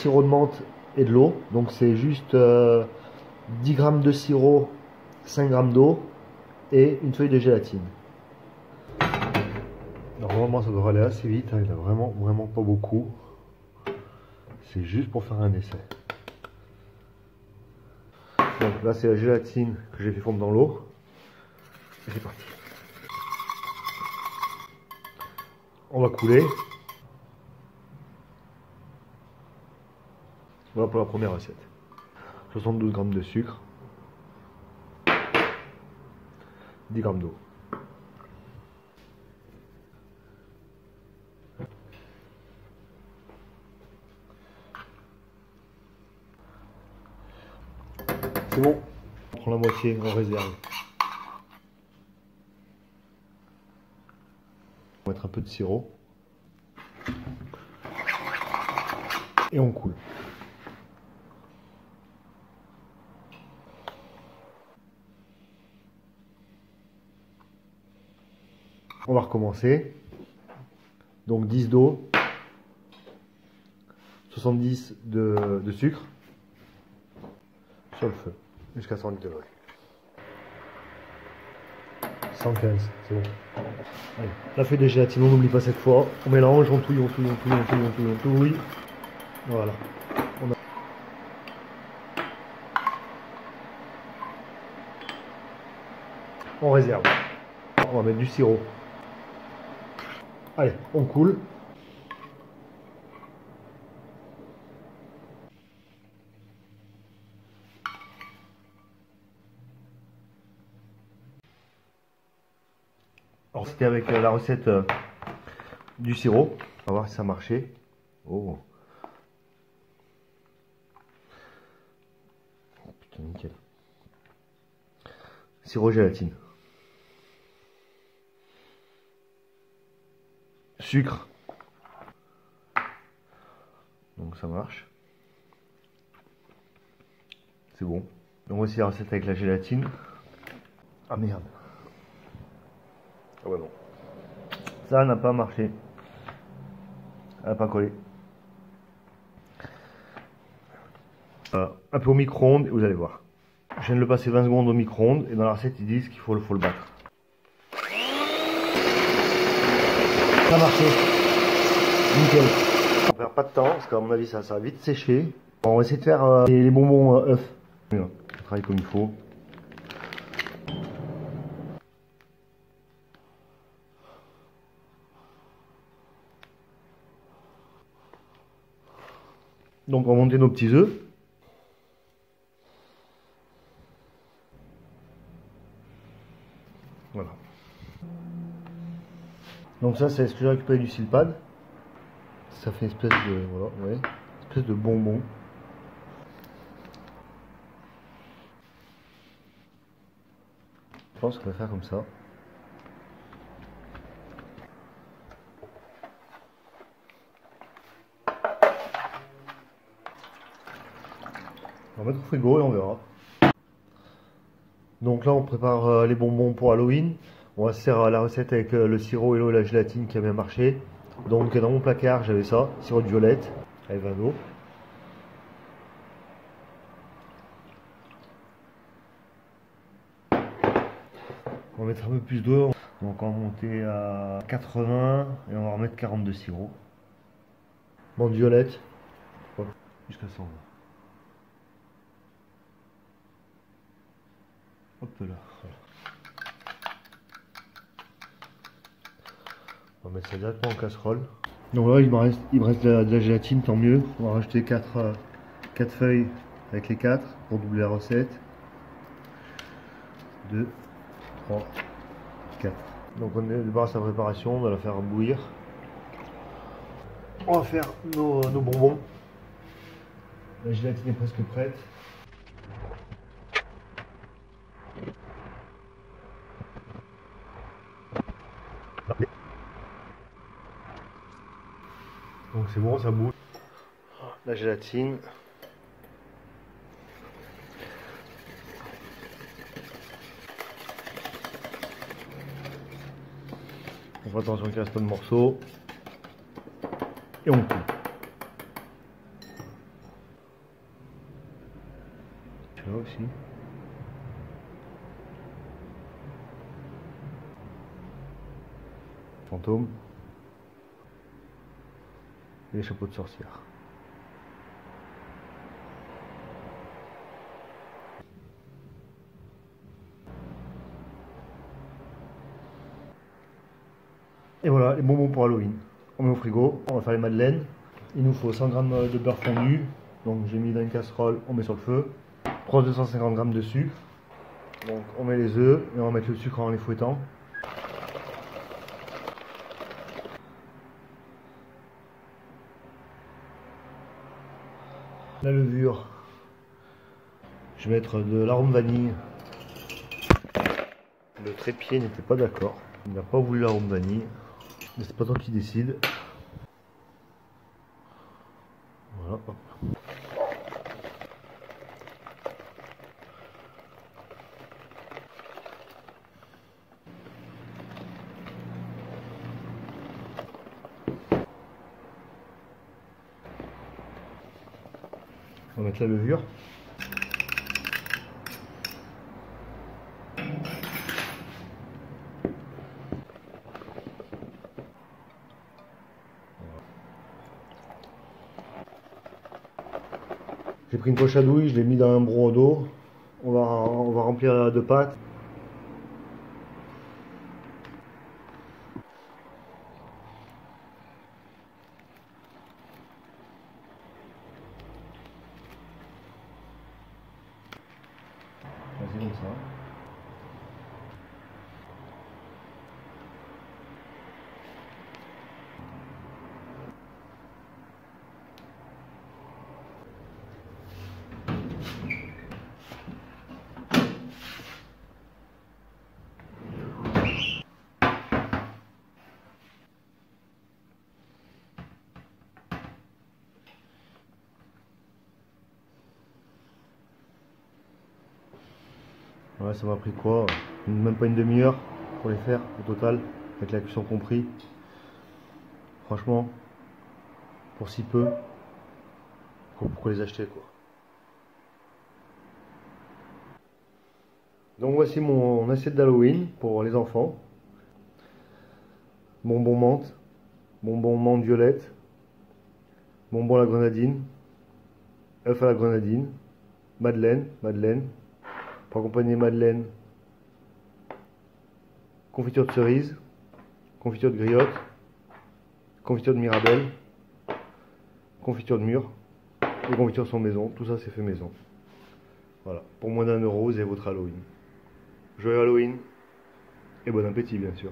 sirop de menthe et de l'eau. Donc c'est juste 10 g de sirop, 5 g d'eau et une feuille de gélatine. Normalement ça devrait aller assez vite, hein. Il a vraiment pas beaucoup. C'est juste pour faire un essai. Donc là c'est la gélatine que j'ai fait fondre dans l'eau. Et c'est parti. On va couler. Voilà pour la première recette. 72 g de sucre. 10 g d'eau. C'est bon. On prend la moitié en réserve. On va mettre un peu de sirop. Et on coule. On va recommencer. Donc 10 d'eau, 70 de sucre sur le feu jusqu'à 110 degrés. 115, c'est bon. Allez, la feuille de gélatine, on n'oublie pas cette fois. On mélange, on touille, on touille, on touille, on touille, on touille, on touille. Voilà. On réserve. On va mettre du sirop. Allez, on coule. Alors c'était avec la recette du sirop. On va voir si ça marchait. Oh. Oh putain, nickel. Sirop gélatine. Sucre. Donc ça marche. C'est bon. Donc voici la recette avec la gélatine. Ah merde. Ah ouais non. Ça n'a pas marché. Elle n'a pas collé. Un peu au micro-ondes et vous allez voir. Je viens de le passer 20 secondes au micro-ondes et dans la recette ils disent qu'il faut le battre. Ça a marché. Nickel. On perd pas de temps parce qu'à mon avis ça va vite sécher. On va essayer de faire les bonbons œufs. Voilà, ça travaille comme il faut. Donc on va monter nos petits œufs. Voilà. Donc ça c'est ce que j'ai récupéré du Silpad. Ça fait une espèce de voilà, ouais, espèce de bonbon. Je pense qu'on va faire comme ça. On va mettre au frigo et on verra. Donc là on prépare les bonbons pour Halloween. On va se faire la recette avec le sirop et l'eau et la gélatine qui a bien marché. Donc dans mon placard j'avais ça, sirop de violette avec 20 d'eau. On va mettre un peu plus d'eau. Donc on va monter à 80 et on va remettre 40 de sirop. Bon de violette. Jusqu'à 100. Hop là. Voilà. On va mettre ça directement en casserole. Donc là il me reste de la gélatine, tant mieux. On va rajouter 4 feuilles avec les 4 pour doubler la recette. 2, 3, 4. Donc on débarrasse la préparation, on va la faire bouillir. On va faire nos bonbons. La gélatine est presque prête. Donc c'est bon, ça bouge. La gélatine. On fait attention qu'il ne reste pas de morceaux. Et on coupe. chat aussi. Fantôme. Et les chapeaux de sorcière. Et voilà les bonbons pour Halloween. On met au frigo, on va faire les madeleines. Il nous faut 100 g de beurre fondu. Donc j'ai mis dans une casserole, on met sur le feu. 250 g de sucre. Donc on met les œufs et on va mettre le sucre en les fouettant. La levure. Je vais mettre de l'arôme vanille. Le trépied n'était pas d'accord. Il n'a pas voulu l'arôme vanille. Mais c'est pas toi qui décide. Voilà. On va mettre la levure. J'ai pris une poche à douille, je l'ai mis dans un broc d'eau. On va remplir de pâte. C'est comme ça. Ouais, ça m'a pris quoi? Même pas une demi-heure pour les faire au total, avec la cuisson compris. Franchement, pour si peu, pourquoi les acheter quoi? Donc voici mon assiette d'Halloween pour les enfants. Bonbons menthe, bonbons menthe violette, bonbons à la grenadine, œuf à la grenadine, madeleine. Pour accompagner madeleine, confiture de cerise, confiture de griotte, confiture de mirabelle, confiture de mûre. Les confitures sont maison, tout ça c'est fait maison. Voilà, pour moins d'1 euro, vous avez votre Halloween. Joyeux Halloween et bon appétit bien sûr.